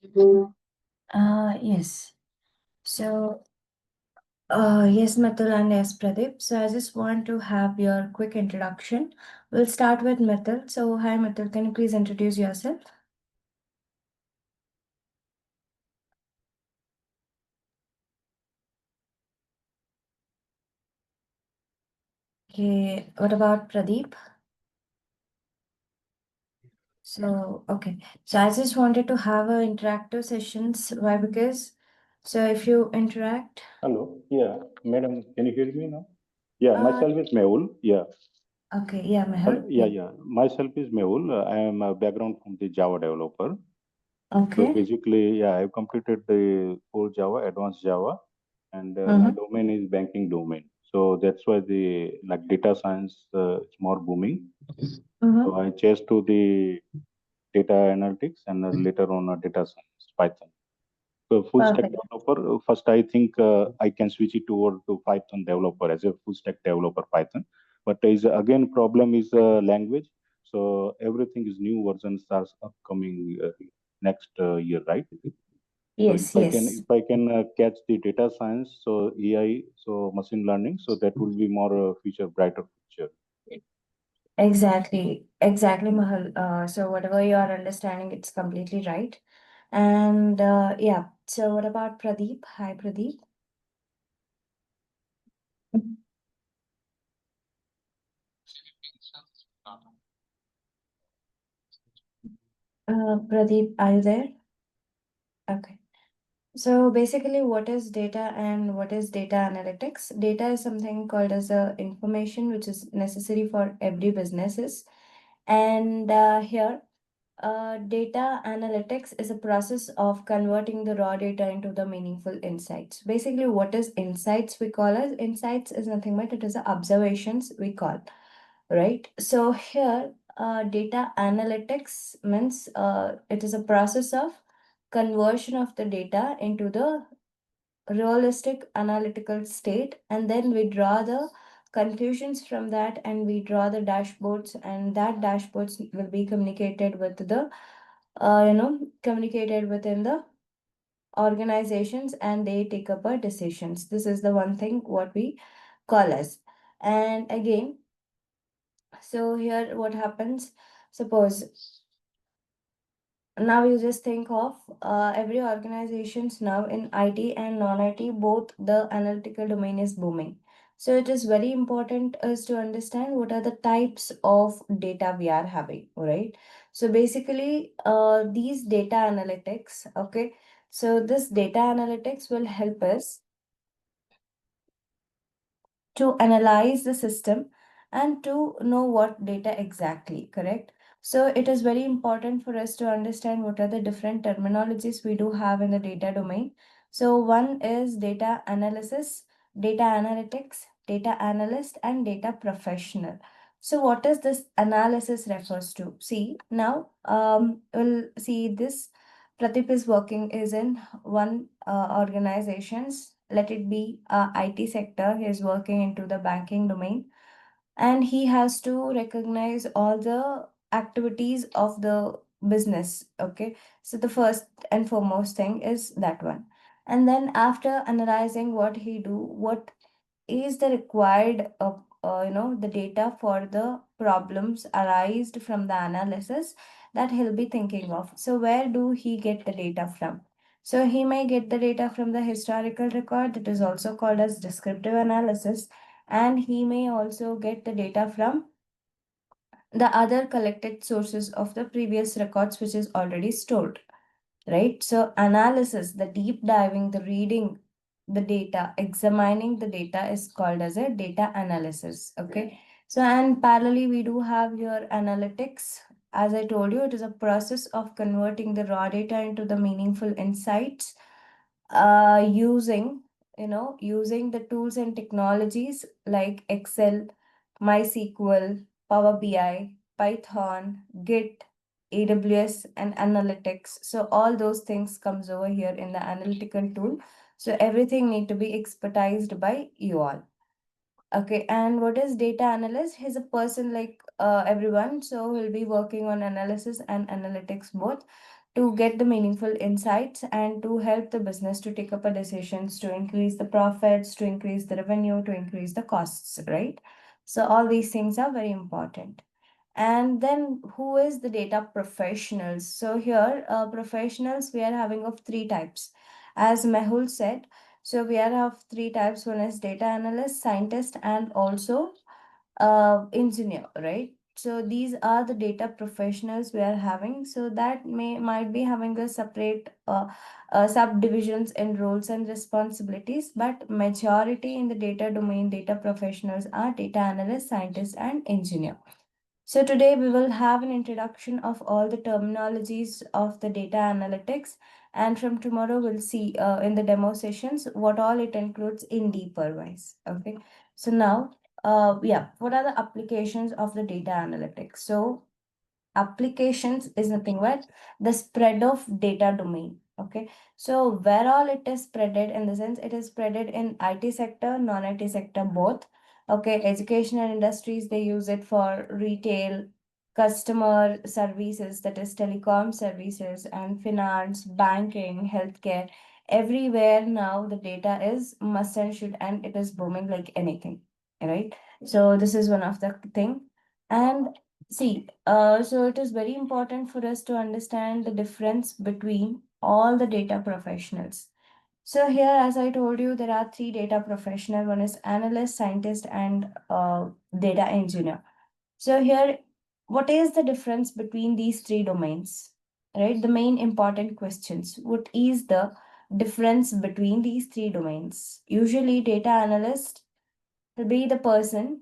Yes. So, yes, Mathur and yes, Pradeep. So, I just want to have your quick introduction. We'll start with Mathur. So, hi, Mathur. Can you please introduce yourself? Okay. What about Pradeep? So, okay. So, I just wanted to have a interactive sessions. Why? Because, so if you interact, Hello. Yeah, madam, can you hear me now? Yeah, uh, myself is Mehul. Yeah. okay. Yeah, Hello. Mehul. Yeah, Yeah. yeah. Myself is Mehul. I am a background from the Java developer. So Okay. basically, yeah, I've completed the core Java, advanced Java, and my Mm-hmm. domain is banking domain. So that's why the like data science is more booming. So Mm-hmm. I changed to the data analytics and later on data science, Python. So full stack Perfect. developer, first I think I can switch it over to Python developer as a full stack developer Python. But is again problem is language. So everything is new version starts upcoming next year, right? So Yes, yes. if I can catch the data science, so AI, so machine learning, so that will be more future brighter future. Exactly, exactly, Mahal. So whatever you are understanding, it's completely right. And yeah, so what about Pradeep? Hi, Pradeep. Pradeep, are you there? Okay. So basically, what is data and what is data analytics? Data is something called as a information which is necessary for every businesses. And here, data analytics is a process of converting the raw data into the meaningful insights. Basically, what is insights we call as insights is nothing but it is the observations we call, right? So here, data analytics means it is a process of conversion of the data into the realistic analytical state, and then we draw the conclusions from that and we draw the dashboards, and that dashboards will be communicated with the communicated within the organizations and they take up our decisions. This is the one thing what we call as. And again, so here what happens, suppose now you just think of every organizations now in IT and non-IT, both the analytical domain is booming. So it is very important us to understand what are the types of data we are having, right? So basically, these data analytics, okay. So this data analytics will help us to analyze the system and to know what data exactly, correct? So it is very important for us to understand what are the different terminologies we do have in the data domain. So one is data analysis, data analytics, data analyst, and data professional. So what does this analysis refers to? See, now we'll see this. Pradeep is working is in one organizations, let it be IT sector. He is working into the banking domain, and he has to recognize all the activities of the business. Okay, so the first and foremost thing is that one, and then after analyzing what he do, what is the required the data for the problems arised from the analysis that he'll be thinking of. So where do he get the data from? So he may get the data from the historical record, that is also called as descriptive analysis, and he may also get the data from the other collected sources of the previous records which is already stored, right? So analysis, the deep diving, the reading the data, examining the data is called as a data analysis. Okay. So and parallelly we do have your analytics. As I told you, it is a process of converting the raw data into the meaningful insights using using the tools and technologies like Excel, MySQL, Power BI, Python, Git, AWS, and analytics. So all those things comes over here in the analytical tool. So everything need to be expertised by you all. Okay, and what is data analyst? He's a person like everyone, so he'll be working on analysis and analytics both. to get the meaningful insights and to help the business to take up a decisions to increase the profits, to increase the revenue, to increase the costs, right? So all these things are very important. And then who is the data professionals? So here, professionals we are having of three types. As Mehul said, so we are of three types. One is data analyst, scientist, and also engineer, right? So these are the data professionals we are having. So that might be having a separate subdivisions in roles and responsibilities, but majority in the data domain, data professionals are data analyst, scientist, and engineer. So today we will have an introduction of all the terminologies of the data analytics, and from tomorrow we'll see in the demo sessions what all it includes in deeper wise. Okay. So now, yeah, what are the applications of the data analytics? So applications is nothing but the spread of data domain. Okay, so where all it is spreaded, in the sense it is spreaded in IT sector, non-IT sector both. Okay, educational industries, they use it for retail, customer services, that is telecom services, and finance, banking, healthcare. Everywhere now the data is must and should, and it is booming like anything, right? So this is one of the thing. And see, so it is very important for us to understand the difference between all the data professionals. So here, as I told you, there are three data professional. One is analyst, scientist, and data engineer. So here, what is the difference between these three domains? Right, the main important questions. What is the difference between these three domains? Usually, data analyst will be the person.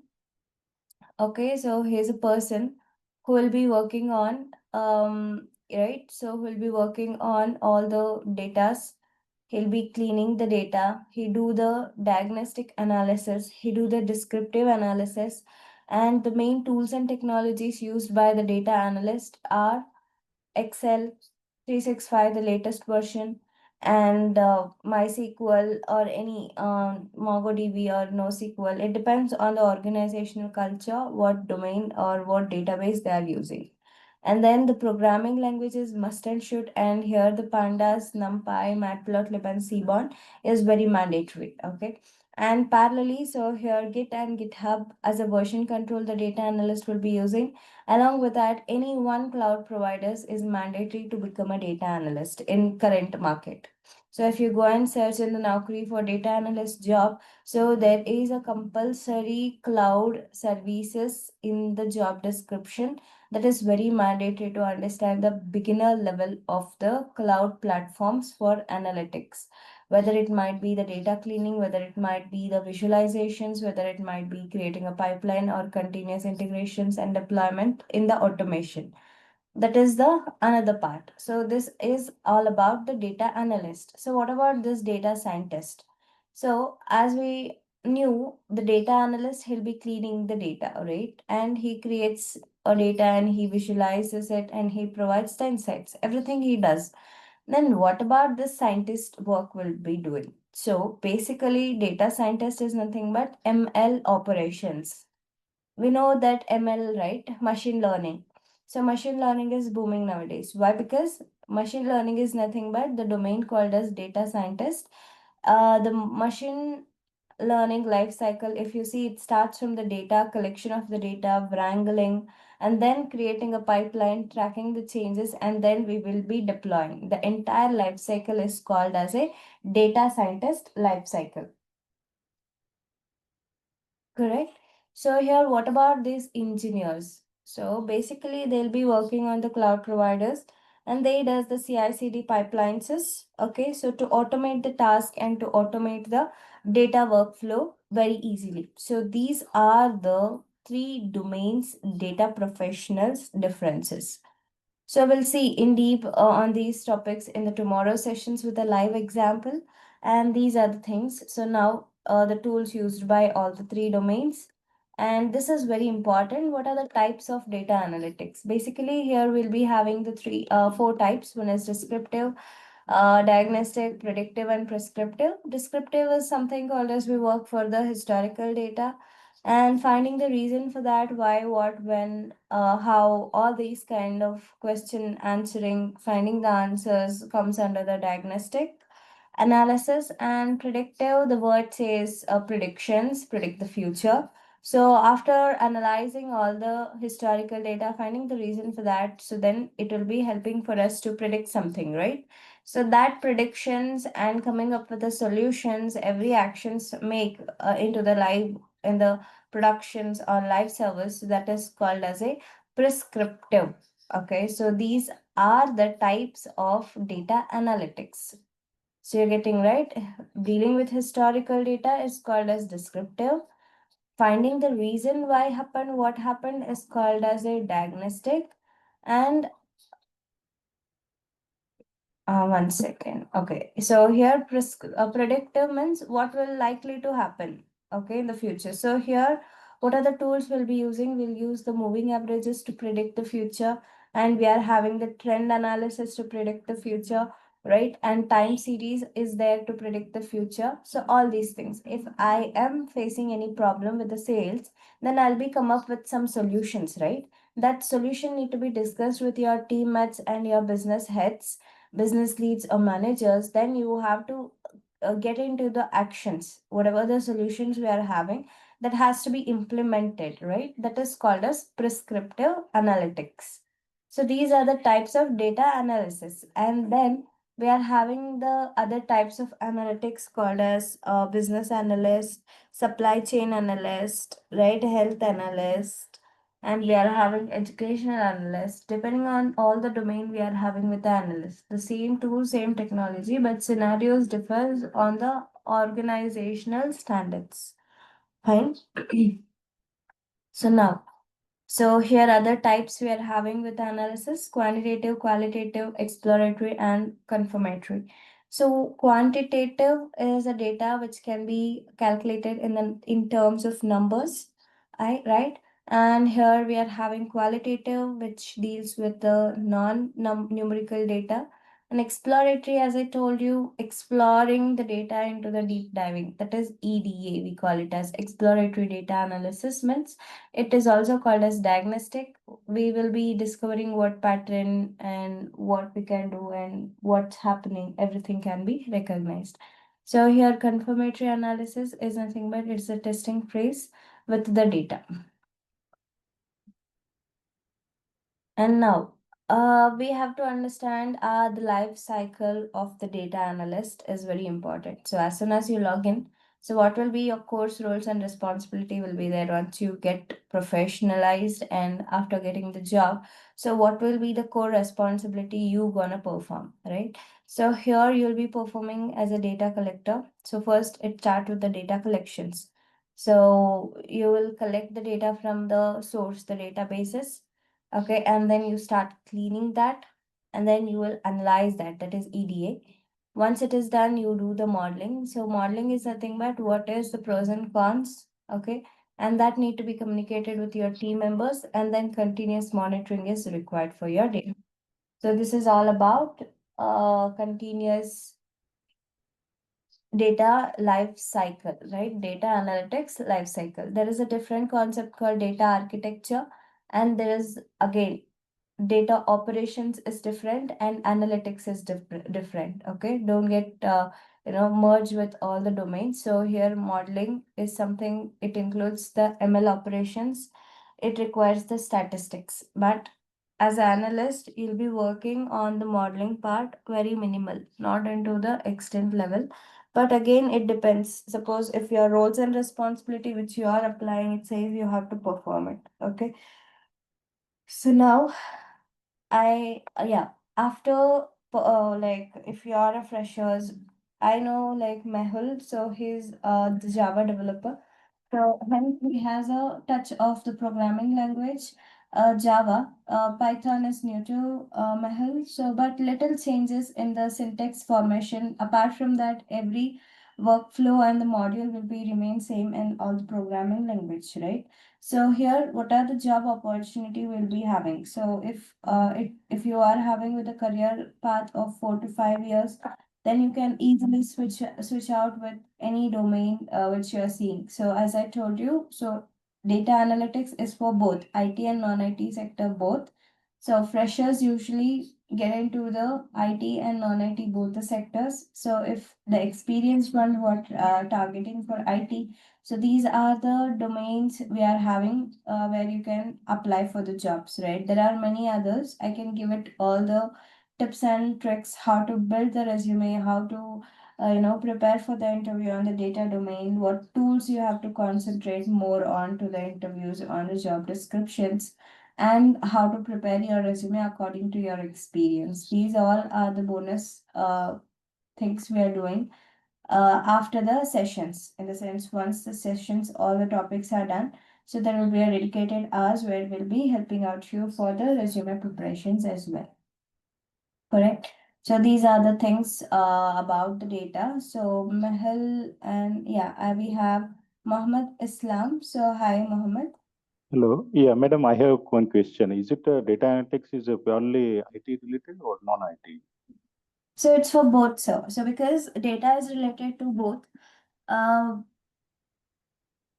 Okay, so here's a person who will be working on right. So he'll be working on all the datas. He'll be cleaning the data. He do the diagnostic analysis. He do the descriptive analysis. And the main tools and technologies used by the data analyst are Excel 365, the latest version, and MySQL or any MongoDB or NoSQL. It depends on the organizational culture, what domain or what database they are using. And then the programming languages must and should, and here the pandas, NumPy, Matplotlib, and Seaborn is very mandatory. Okay. And parallelly, so here Git and GitHub as a version control, the data analyst will be using. Along with that, any one cloud providers is mandatory to become a data analyst in current market. So if you go and search in the Naukri for data analyst job, so there is a compulsory cloud services in the job description, that is very mandatory to understand the beginner level of the cloud platforms for analytics, whether it might be the data cleaning, whether it might be the visualizations, whether it might be creating a pipeline or continuous integrations and deployment in the automation. That is the another part. So this is all about the data analyst. So what about this data scientist? So as we knew, the data analyst, he'll be cleaning the data, right? And he creates a data and he visualizes it and he provides the insights, everything he does. Then what about the scientist work will be doing? So basically, data scientist is nothing but ML operations. We know that ML, right? Machine learning. So machine learning is booming nowadays. Why? Because machine learning is nothing but the domain called as data scientist. The machine learning life cycle, if you see, it starts from the data collection of the data, wrangling, and then creating a pipeline, tracking the changes, and then we will be deploying. The entire life cycle is called as a data scientist life cycle. Correct. So here, what about these engineers? So basically, they'll be working on the cloud providers, and they does the CI/CD pipelines. Okay, so to automate the task and to automate the data workflow very easily. So these are the three domains data professionals differences. So we'll see in deep on these topics in the tomorrow sessions with a live example. And these are the things. So now the tools used by all the three domains. And this is very important. What are the types of data analytics? Basically, here we'll be having the four types. One is descriptive, diagnostic, predictive, and prescriptive. Descriptive is something called as we work for the historical data. and finding the reason for that, why, what, when, how, all these kind of question answering, finding the answers comes under the diagnostic analysis. And predictive, the word says predictions, predict the future. So after analyzing all the historical data, finding the reason for that, so then it will be helping for us to predict something, right? So that predictions and coming up with the solutions, every actions make into the live in the productions or live service, that is called as a prescriptive. Okay, so these are the types of data analytics. So you're getting right. Dealing with historical data is called as descriptive. Finding the reason why happened, what happened is called as a diagnostic. And one second. Okay. So here predictive means what will likely to happen, okay, in the future. So here, what are the tools we'll be using? We'll use the moving averages to predict the future, and we are having the trend analysis to predict the future, right? And time series is there to predict the future. So all these things. If I am facing any problem with the sales, then I'll be come up with some solutions, right? That solution need to be discussed with your teammates and your business heads, business leads or managers. Then you have to get into the actions, whatever the solutions we are having, that has to be implemented, right? That is called as prescriptive analytics. So these are the types of data analysis. And then we are having the other types of analytics called as business analyst, supply chain analyst, right, health analyst, and we are having educational analysts. Depending on all the domain we are having with the analyst, the same tool, same technology, but scenarios differs on the organizational standards. Fine. So now, so here other types we are having with the analysis: quantitative, qualitative, exploratory, and confirmatory. So quantitative is a data which can be calculated in terms of numbers, right? And here we are having qualitative, which deals with the non-numerical data. And exploratory, as I told you, exploring the data into the deep diving. That is EDA, we call it as exploratory data analysis. Means it is also called as diagnostic. We will be discovering what pattern and what we can do and what's happening. Everything can be recognized. So here confirmatory analysis is nothing but it's a testing phase with the data. And now, we have to understand the life cycle of the data analyst is very important. So as soon as you log in, so what will be your course roles and responsibility will be there once you get professionalized and after getting the job. So what will be the core responsibility you gonna perform, right? So here you'll be performing as a data collector. So first it start with the data collections. So you will collect the data from the source, the databases. Okay, and then you start cleaning that, and then you will analyze that. That is EDA. Once it is done, you do the modeling. So modeling is nothing but what is the pros and cons, okay? And that need to be communicated with your team members, and then continuous monitoring is required for your data. So this is all about continuous data life cycle, right? Data analytics life cycle. There is a different concept called data architecture, and there is again data operations is different and analytics is different. Okay, don't get merged with all the domains. So here modeling is something, it includes the ML operations, it requires the statistics, but as an analyst you'll be working on the modeling part very minimal, not into the extent level. But again, it depends. Suppose if your roles and responsibility which you are applying, it says you have to perform it. Okay, so now yeah, after like if you are a freshers, I know like Mehul, so he's the Java developer. So when he has a touch of the programming language, Java, Python is new to Mehul. So but little changes in the syntax formation. Apart from that, every workflow and the module will be remain same in all the programming language, right? So here, what are the job opportunity we'll be having? So if you are having with a career path of 4 to 5 years, then you can easily switch out with any domain which you are seeing. So as I told you, so data analytics is for both IT and non-IT sector both. So freshers usually get into the IT and non-IT both the sectors. So if the experienced one what targeting for IT, so these are the domains we are having where you can apply for the jobs, right? There are many others. I can give it all the tips and tricks how to build the resume, how to prepare for the interview on the data domain, what tools you have to concentrate more on to the interviews on the job descriptions, and how to prepare your resume according to your experience. These all are the bonus things we are doing after the sessions. In the sense, once the sessions, all the topics are done, so there will be a dedicated hours where we'll be helping out you for the resume preparations as well. Correct. So these are the things about the data. So Mahal and yeah, we have Mohammed Islam. So hi, Mohammed. Hello. Yeah, madam, I have one question. Is it data analytics is purely IT related or non-IT? So it's for both, sir. So because data is related to both, uh,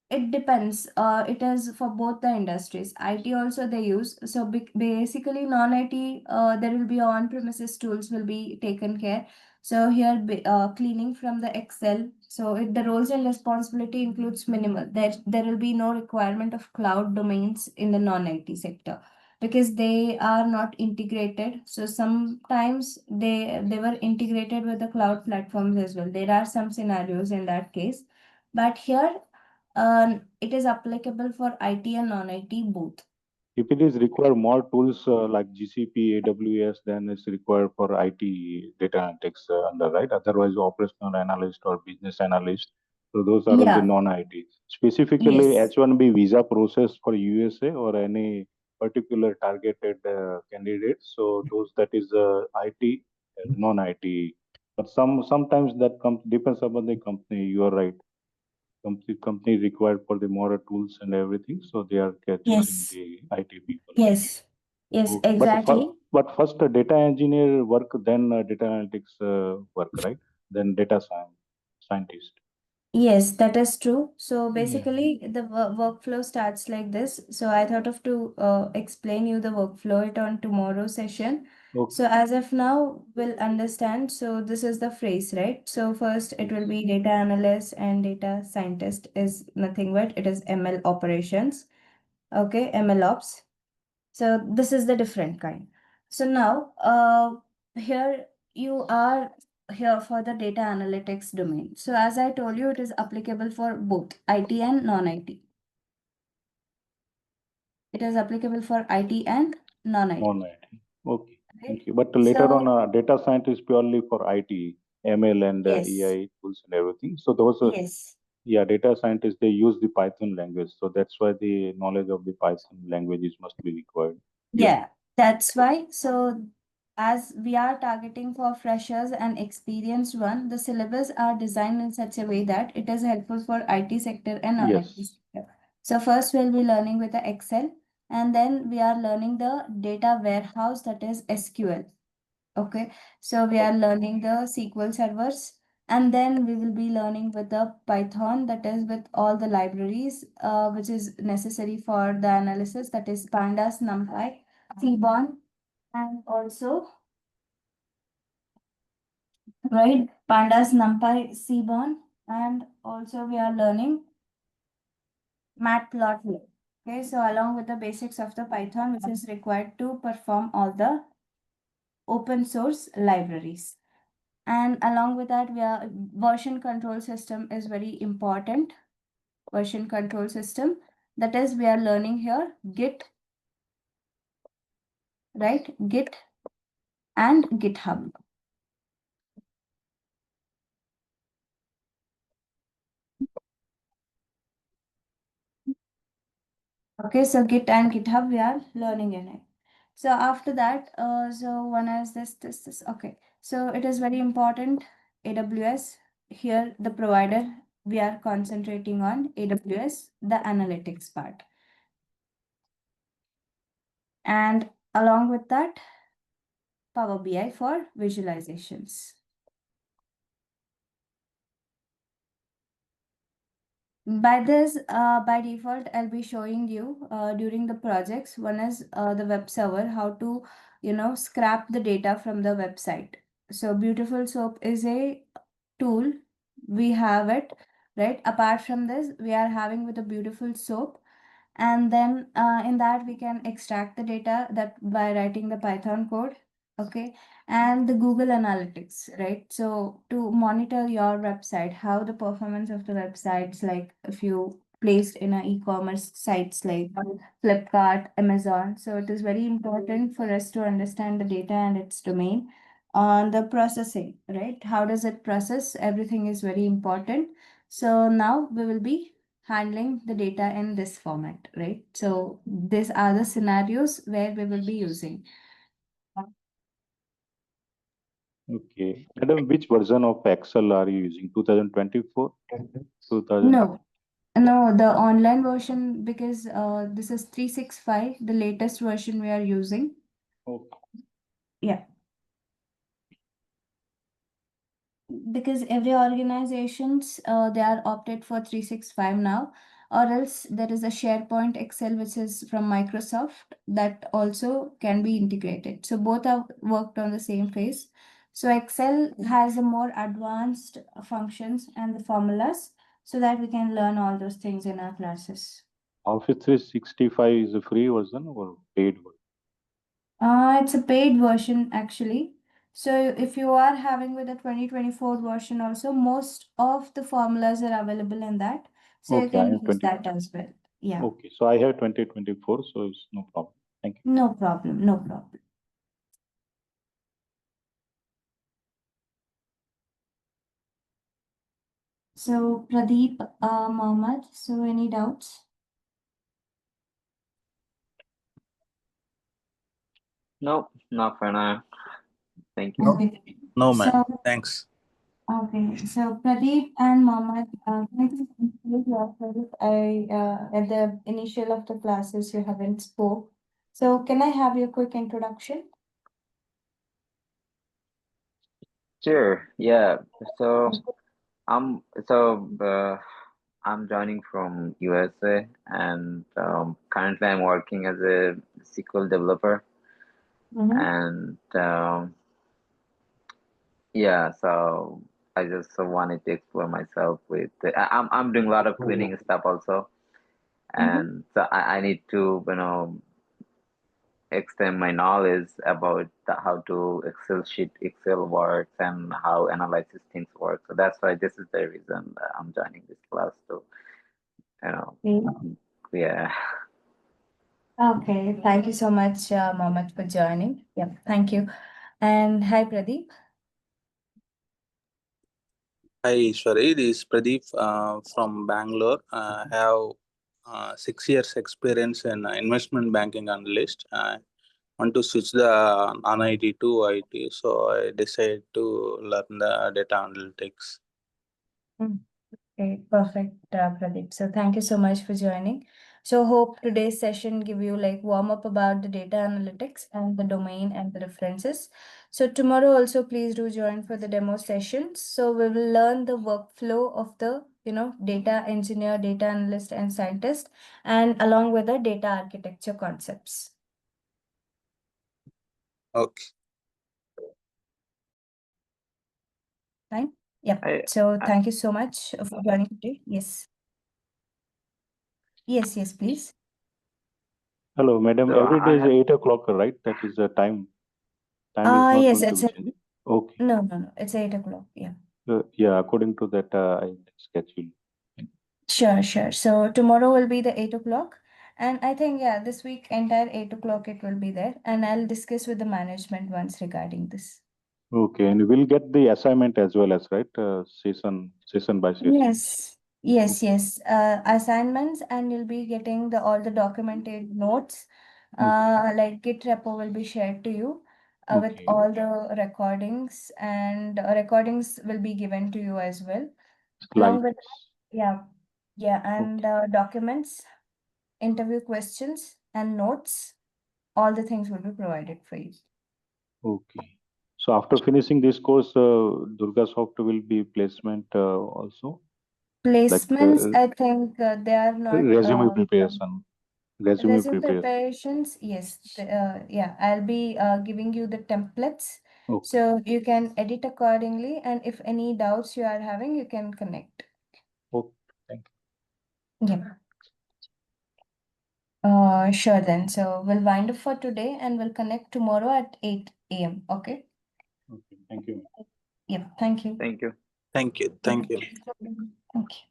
it depends. It is for both the industries. IT also they use. So basically, non-IT, there will be on-premises tools will be taken care. So here, cleaning from the Excel. So the roles and responsibility includes minimal. There will be no requirement of cloud domains in the non-IT sector because they are not integrated. So sometimes they were integrated with the cloud platforms as well. There are some scenarios in that case, but here it is applicable for IT and non-IT both. If it is require more tools like GCP, AWS, then it's required for IT data analytics under, right? Otherwise, operational analyst or business analyst. So those are will be Yeah, non-IT. Specifically, yes, H1B visa process for USA or any particular targeted candidates. So those that is IT, non-IT. But sometimes that comes depends upon the company. You are right. Company required for the more tools and everything, so they are choosing yes, the IT people. yes, yes, Okay. exactly. But first data engineer work, then data analytics work, right? Then data scientist. Yes, that is true. So Yeah. basically, the workflow starts like this. So I thought of to explain you the workflow it on tomorrow's session. Okay. So as of now, we'll understand. So this is the phrase, right? So first, it will Yes. be data analyst and data scientist is nothing but it is ML operations. Okay, ML ops. So this is the different kind. So now, here you are here for the data analytics domain. So as I told you, it is applicable for both IT and non-IT. It is applicable for IT and non-IT. Non-IT. Okay. Right? Thank you. But later on, So data scientist purely for IT, ML and yes, AI tools and everything. So those yes. yeah, data scientists, they use the Python language. So that's why the knowledge of the Python languages must be required. You're Yeah, that's why. So, as we are targeting for freshers and experienced one, the syllabus are designed in such a way that it is helpful for IT sector and non-IT yes. sector. So first we'll be learning with the Excel, and then we are learning the data warehouse that is SQL. Okay, so we are Okay. learning the SQL servers, and then we will be learning with the Python that is with all the libraries, which is necessary for the analysis that is pandas, NumPy, Seaborn, and also, right, pandas, NumPy, Seaborn, and also we are learning Matplotlib. Okay, so along with the basics of the Python, which is required to perform all the open source libraries. And along with that, we are version control system is very important. Version control system. That is, we are learning here Git, right? Git and GitHub. Okay, so Git and GitHub, we are learning in it. So after that, so one is this. Okay, so it is very important. AWS, here the provider, we are concentrating on AWS, the analytics part. And along with that, Power BI for visualizations. By this, by default, I'll be showing you during the projects. One is the web server, how to, scrap the data from the website. So Beautiful Soap is a tool. We have it, right? Apart from this, we are having with a Beautiful Soap, and then in that we can extract the data that by writing the Python code. Okay, and the Google Analytics, right? So to monitor your website, how the performance of the websites, like if you placed in a e-commerce sites like Flipkart, Amazon. So it is very important for us to understand the data and its domain. On the processing, right? How does it process? Everything is very important. So now we will be handling the data in this format, right? So these are the scenarios where we will be using. Okay. Madam, which version of Excel are you using? 2024? 2000? No, no, the online version, because this is 365, the latest version we are using. Okay. Yeah. Because every organizations they are opted for 365 now, or else there is a SharePoint Excel which is from Microsoft that also can be integrated, so both are worked on the same phase. So Excel has a more advanced functions and the formulas, so that we can learn all those things in our classes. Office 365 is a free version or paid version? It's a paid version actually. So if you are having with the 2024 version also, most of the formulas are available in that. So you Okay, I can have use 20. that as well. Yeah. Okay, so I have 2024, so it's no problem. Thank you. No problem. No problem. So Pradeep, Mohammed, so any doubts? No, not for now. Thank you. Okay. No, So, ma'am. Thanks. okay. So Pradeep and Mohammed, thank you for your service. At the initial of the classes, you haven't spoke. So can I have your quick introduction? Sure. Yeah. So I'm so I'm joining from USA, and currently I'm working as a SQL developer, Mm-hmm. and yeah. So I just wanted to explore myself with. I'm doing a lot of cleaning stuff also, Mm-hmm. and so I need to extend my knowledge about how to Excel works and how analysis things work. So that's why this is the reason that I'm joining this class to, you know, Okay. yeah. Okay. Thank you so much, Mohammed, for joining. Yeah, thank you. And hi, Pradeep. Hi, Eshwari. This is Pradeep from Bangalore. I have 6 years experience in investment banking analyst. I want to switch the non-IT to IT, so I decided to learn the data analytics. Okay, perfect, Pradeep. So thank you so much for joining. So hope today's session give you like warm up about the data analytics and the domain and the references. So tomorrow also please do join for the demo sessions. So we will learn the workflow of the data engineer, data analyst, and scientist, and along with the data architecture concepts. Okay. Fine. Yep. I, So I, thank you so much for joining today. Yes. Yes, yes, please. Hello, madam. so Every day I is have 8 o'clock, right? That is the time. Time is not Yes, going to it's be a changed. Okay. no. It's 8 o'clock. Yeah. Yeah, according to that, I schedule. Sure, sure. So tomorrow will be the 8 o'clock. And I think, yeah, this week, entire 8 o'clock, it will be there. And I'll discuss with the management once regarding this. Okay, and we'll get the assignment as well as, right? Session by session. Yes, yes, yes. Assignments, and you'll be getting the all the documented notes. Okay. Like Git repo will be shared to you with Okay. all the recordings, and recordings will be given to you as well. Along with, Slides. yeah, yeah, and Okay. documents, interview questions, and notes. All the things will be provided for you. Okay. So after finishing this course, DurgaSoft will be placement also. Placements, I think they are not resume preparation. resume preparations. Yes, yeah, I'll be giving you the templates, Okay. so you can edit accordingly. And if any doubts you are having, you can connect. Okay. Thank you. Yeah. Sure then. So we'll wind up for today and we'll connect tomorrow at 8 a.m. Okay? you. Okay. Thank you. Yeah, thank you. Thank you. Thank you. Thank you. Thank you.